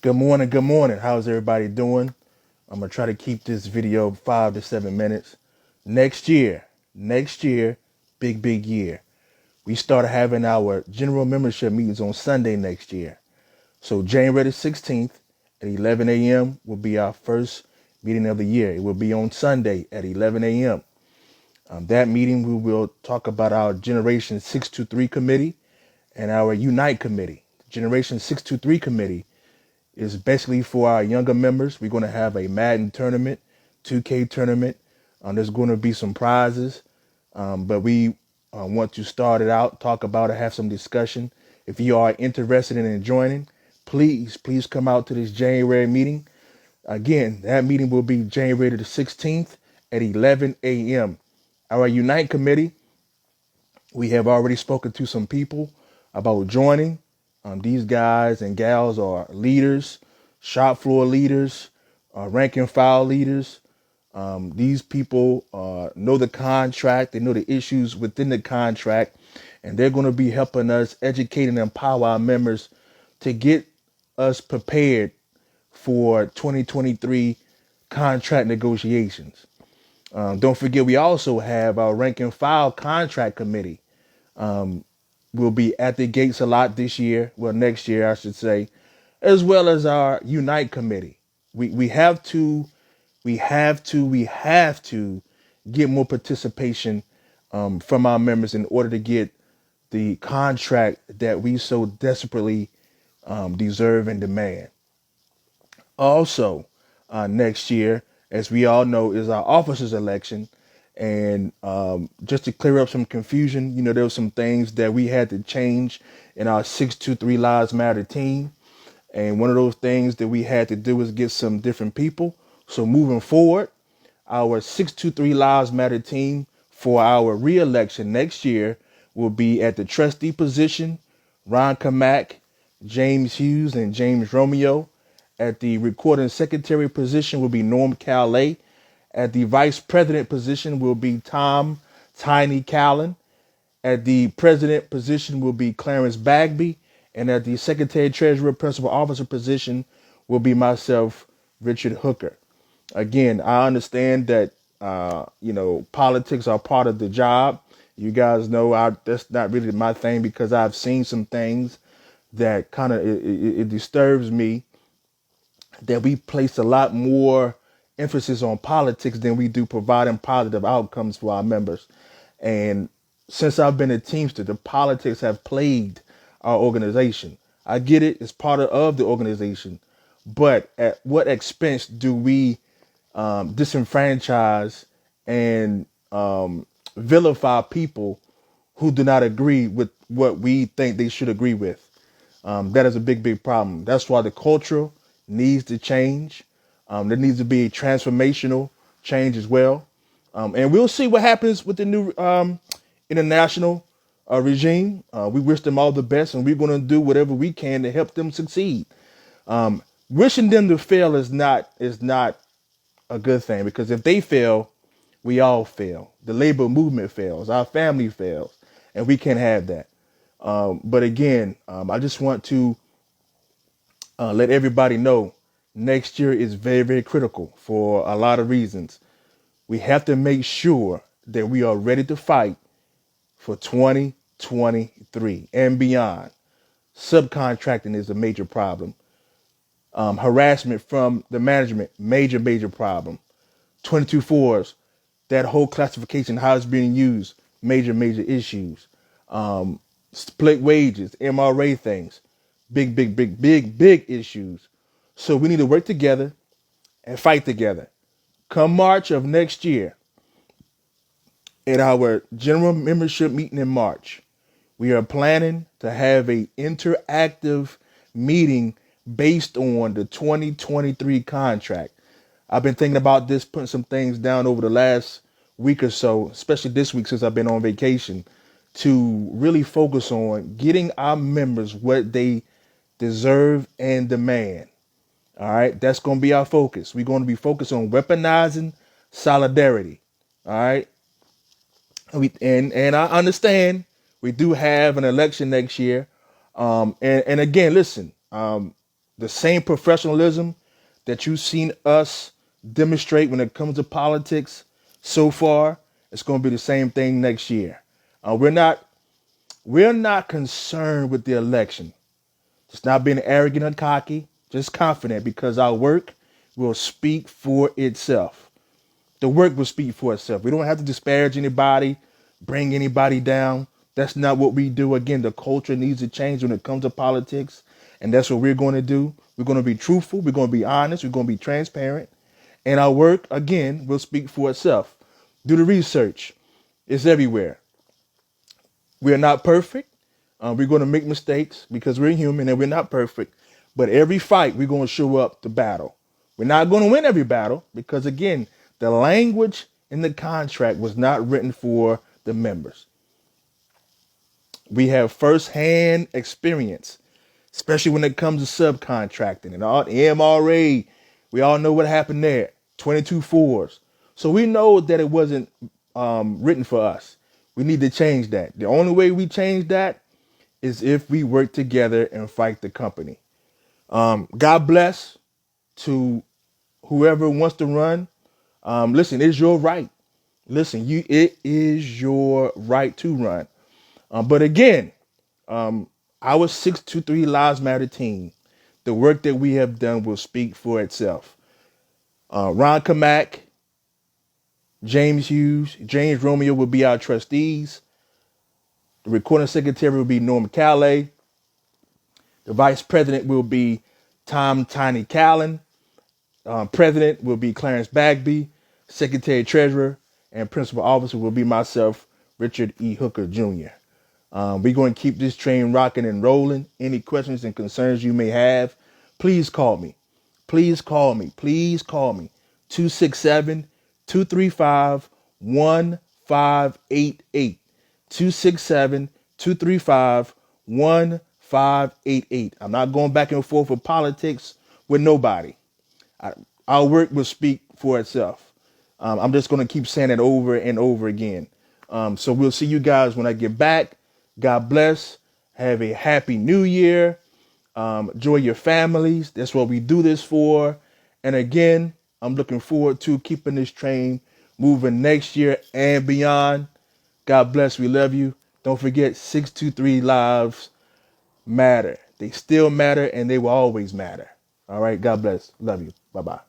Good morning. Good morning. How's everybody doing? I'm going to try to keep this video 5 to 7 minutes. Next year, big year. We start having our general membership meetings on Sunday next year. So January the 16th at 11 a.m. will be our first meeting of the year. It will be on Sunday at 11 a.m. That meeting, we will talk about our Generation 623 committee and our Unite committee. Generation 623 committee is basically for our younger members. We're going to have a Madden tournament, 2K tournament. There's going to be some prizes, but we want to start it out, talk about it, have some discussion. If you are interested in joining, please come out to this January meeting. Again, that meeting will be January the 16th at 11 a.m. Our Unite committee, we have already spoken to some people about joining. These guys and gals are leaders, shop floor leaders, rank and file leaders. These people know the contract. They know the issues within the contract, and they're going to be helping us educate and empower our members to get us prepared for 2023 contract negotiations. Don't forget, we also have our rank and file contract committee. We'll be at the gates a lot this year, well, next year, I should say, as well as our Unite committee. We have to get more participation from our members in order to get the contract that we so desperately deserve and demand. Also, next year, as we all know, is our officers election. And just to clear up some confusion, there were some things that we had to change in our 623 Lives Matter team. And one of those things that we had to do was get some different people. So moving forward, our 623 Lives Matter team for our re-election next year will be at the trustee position, Ron Kamak, James Hughes, and James Romeo. At the recording secretary position will be Norm Calais. At the vice president position will be Tom Tiny Callan. At the president position will be Clarence Bagby. And at the secretary, treasurer, principal officer position will be myself, Richard Hooker. Again, I understand that, politics are part of the job. You guys know that's not really my thing, because I've seen some things that kind of, it disturbs me that we place a lot more emphasis on politics than we do providing positive outcomes for our members. And since I've been a Teamster, the politics have plagued our organization. I get it, it's part of the organization, but at what expense do we disenfranchise and vilify people who do not agree with what we think they should agree with? That is a big problem. That's why the culture needs to change. There needs to be a transformational change as well. And we'll see what happens with the new international regime. We wish them all the best, and we're going to do whatever we can to help them succeed. Wishing them to fail is not a good thing, because if they fail, we all fail. The labor movement fails, our family fails, and we can't have that. But again, I just want to let everybody know next year is very critical for a lot of reasons. We have to make sure that we are ready to fight for 2023 and beyond. Subcontracting is a major problem. Harassment from the management, major problem. 22/4s, that whole classification, how it's being used, major issues. Split wages, MRA things, big issues. So we need to work together and fight together. Come March of next year, at our general membership meeting in March, we are planning to have a interactive meeting based on the 2023 contract. I've been thinking about this, putting some things down over the last week or so, especially this week since I've been on vacation, to really focus on getting our members what they deserve and demand. All right, that's going to be our focus. We're going to be focused on weaponizing solidarity. All right, and I understand we do have an election next year. And again, listen, The same professionalism that you've seen us demonstrate when it comes to politics so far, it's going to be the same thing next year. We're not concerned with the election. Just not being arrogant or cocky, just confident because our work will speak for itself. The work will speak for itself. We don't have to disparage anybody, bring anybody down. That's not what we do. Again, the culture needs to change when it comes to politics. And that's what we're going to do. We're going to be truthful. We're going to be honest. We're going to be transparent. And our work, again, will speak for itself. Do the research. It's everywhere. We are not perfect. We're going to make mistakes because we're human and we're not perfect. But every fight, we're going to show up to battle. We're not going to win every battle because, again, the language in the contract was not written for the members. We have firsthand experience, especially when it comes to subcontracting and all the MRA. We all know what happened there. 22 fours. So we know that it wasn't written for us. We need to change that. The only way we change that is if we work together and fight the company. God bless to whoever wants to run. Listen, it's your right. Listen, it is your right to run. But again, our 623 Lives Matter team, the work that we have done will speak for itself. Ron Kamak, James Hughes, James Romeo will be our trustees. The recording secretary will be Norm Calais. The vice president will be Tom Tiny Callan. President will be Clarence Bagby. Secretary treasurer and principal officer will be myself, Richard E. Hooker Jr. We're going to keep this train rocking and rolling. Any questions and concerns you may have, please call me. Please call me. Please call me. 267-235-1588. 267-235-1588. I'm not going back and forth with politics with nobody. Our work will speak for itself. I'm just going to keep saying it over and over again. So we'll see you guys when I get back. God bless. Have a happy new year. Enjoy your families. That's what we do this for. And again, I'm looking forward to keeping this train moving next year and beyond. God bless. We love you. Don't forget 623 lives matter. They still matter and they will always matter. All right. God bless. Love you. Bye-bye.